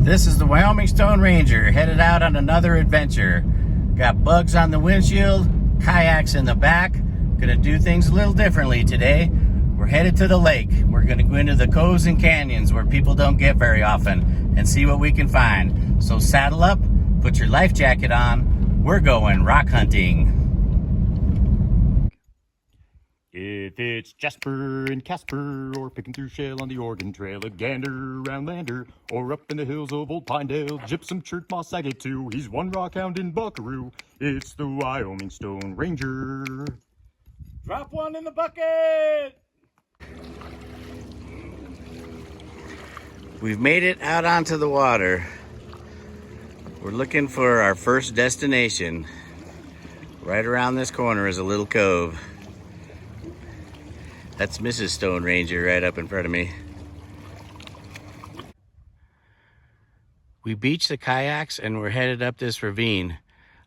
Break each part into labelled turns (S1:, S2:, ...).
S1: This is the Wyoming Stone Ranger, headed out on another adventure. Got bugs on the windshield, kayaks in the back. Gonna do things a little differently today. We're headed to the lake. We're gonna go into the coves and canyons where people don't get very often and see what we can find. So saddle up, put your life jacket on. We're going rock hunting.
S2: If it's Jasper and Casper, or picking through shale on the Oregon Trail, a gander around Lander, or up in the hills of Old Pinedale, gypsum chert moss agate too. He's one rockhounding buckaroo. It's the Wyoming Stone Ranger.
S1: Drop one in the bucket! We've made it out onto the water. We're looking for our first destination. Right around this corner is a little cove. That's Mrs. Stone Ranger right up in front of me. We beached the kayaks and we're headed up this ravine.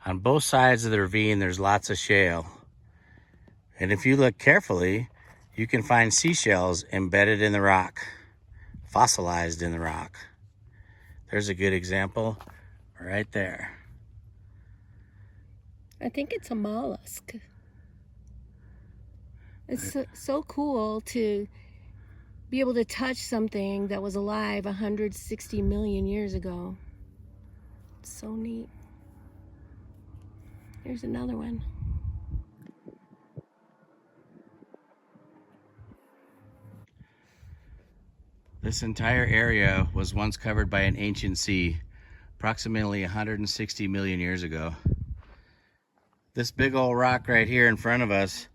S1: On both sides of the ravine, there's lots of shale. And if you look carefully, you can find seashells embedded in the rock, fossilized in the rock. There's a good example right there.
S3: I think it's a mollusk. It's so cool to be able to touch something that was alive 160 million years ago. It's so neat. Here's another one.
S1: This entire area was once covered by an ancient sea, approximately 160 million years ago. This big old rock right here in front of us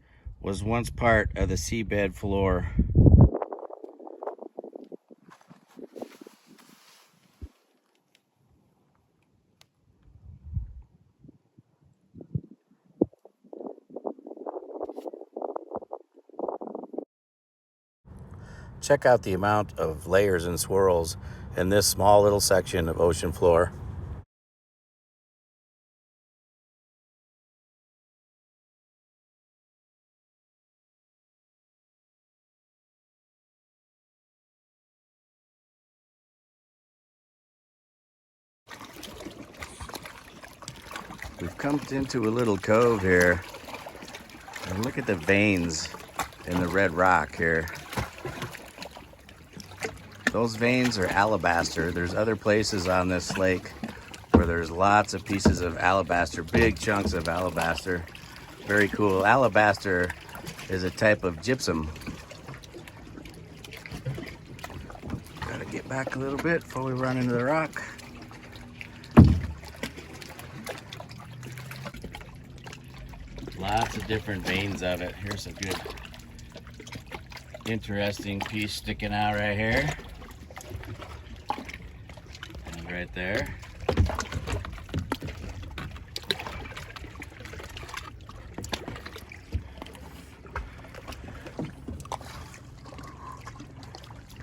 S1: was once part of the seabed floor. Check out the amount of layers and swirls in this small little section of ocean floor. We've come into a little cove here, and look at the veins in the red rock here. Those veins are alabaster. There's other places on this lake where there's lots of pieces of alabaster, big chunks of alabaster. Very cool. Alabaster is a type of gypsum. Gotta get back a little bit before we run into the rock. Lots of different veins of it. Here's a good, interesting piece sticking out right here. And right there.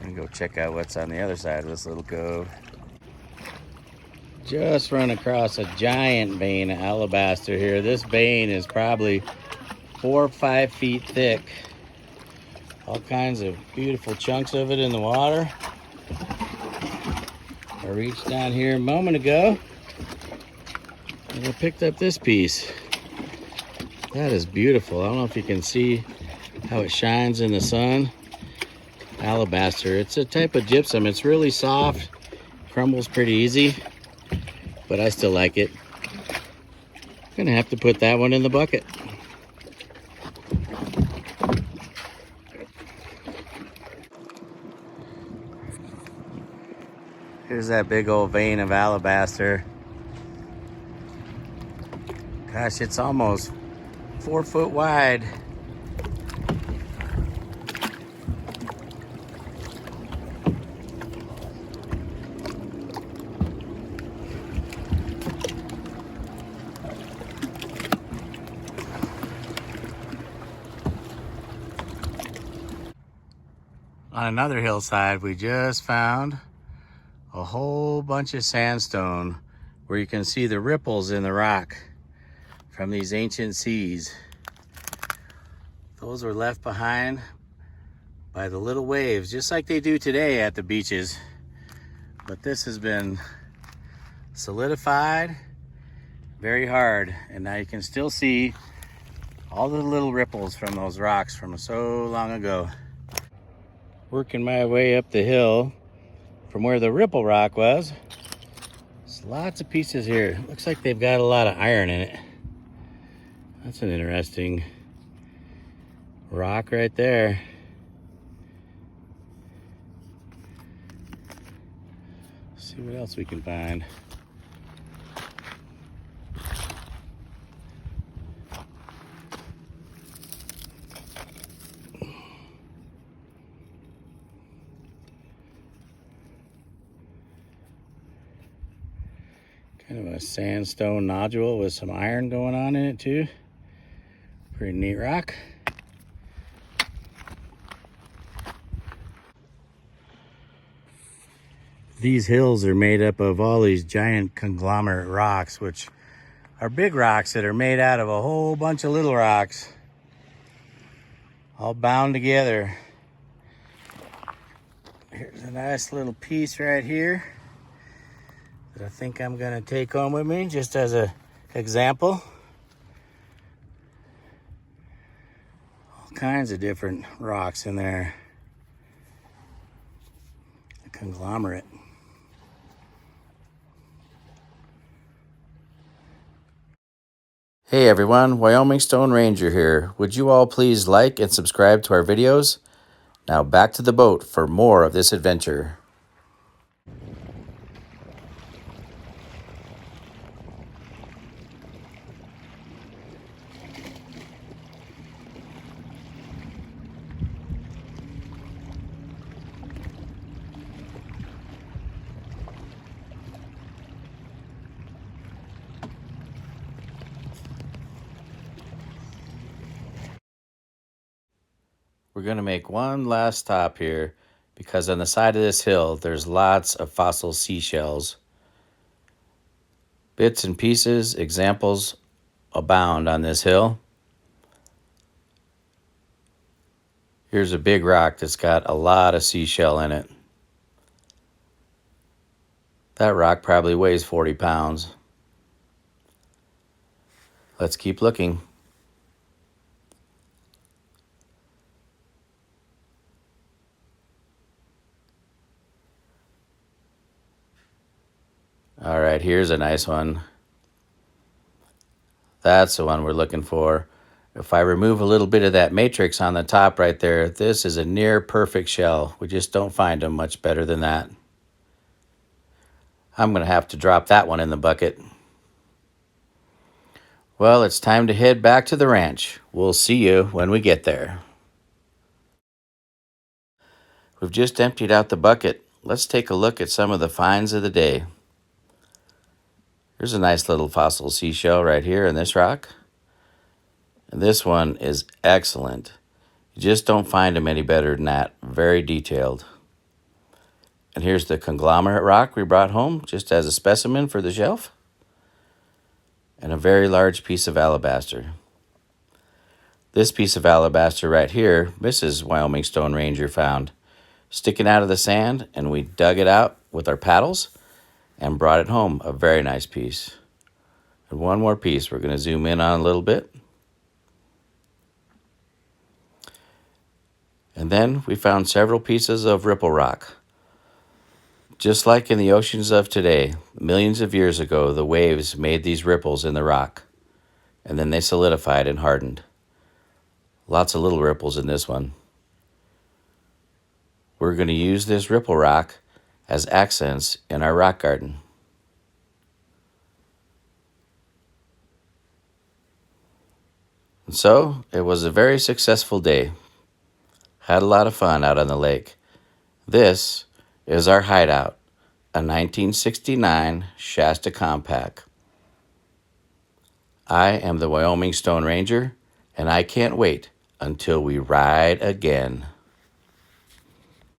S1: And go check out what's on the other side of this little cove. Just run across a giant vein of alabaster here. This vein is probably 4 or 5 feet thick. All kinds of beautiful chunks of it in the water. I reached down here a moment ago and I picked up this piece. That is beautiful. I don't know if you can see how it shines in the sun. Alabaster. It's a type of gypsum. It's really soft, crumbles pretty easy. But I still like it. I'm gonna have to put that one in the bucket. Here's that big old vein of alabaster. Gosh, it's almost 4 foot wide. On another hillside, we just found a whole bunch of sandstone where you can see the ripples in the rock from these ancient seas. Those were left behind by the little waves, just like they do today at the beaches. but this has been solidified very hard, and now you can still see all the little ripples from those rocks from so long ago. Working my way up the hill from where the ripple rock was. There's lots of pieces here. Looks like they've got a lot of iron in it. That's an interesting rock right there. Let's see what else we can find. Kind of a sandstone nodule with some iron going on in it too. Pretty neat rock. These hills are made up of all these giant conglomerate rocks, which are big rocks that are made out of a whole bunch of little rocks, all bound together. Here's a nice little piece right here that I think I'm gonna take home with me just as an example. All kinds of different rocks in there. A conglomerate. Hey everyone, Wyoming Stone Ranger here. Would you all please like and subscribe to our videos? Now back to the boat for more of this adventure. We're going to make one last stop here because on the side of this hill, there's lots of fossil seashells. Bits and pieces, examples abound on this hill. Here's a big rock that's got a lot of seashell in it. That rock probably weighs 40 pounds. Let's keep looking. All right, here's a nice one. That's the one we're looking for. If I remove a little bit of that matrix on the top right there, this is a near perfect shell. We just don't find them much better than that. I'm going to have to drop that one in the bucket. Well, it's time to head back to the ranch. We'll see you when we get there. We've just emptied out the bucket. Let's take a look at some of the finds of the day. Here's a nice little fossil seashell right here in this rock. And this one is excellent. You just don't find them any better than that. Very detailed. And here's the conglomerate rock we brought home just as a specimen for the shelf. And a very large piece of alabaster. This piece of alabaster right here, Mrs. Wyoming Stone Ranger found sticking out of the sand, and we dug it out with our paddles and brought it home. A very nice piece. And one more piece we're going to zoom in on a little bit. And then we found several pieces of ripple rock. Just like in the oceans of today, millions of years ago, the waves made these ripples in the rock, and then they solidified and hardened. Lots of little ripples in this one. We're going to use this ripple rock as accents in our rock garden. And so, it was a very successful day. Had a lot of fun out on the lake. This is our hideout, a 1969 Shasta Compact. I am the Wyoming Stone Ranger, and I can't wait until we ride again.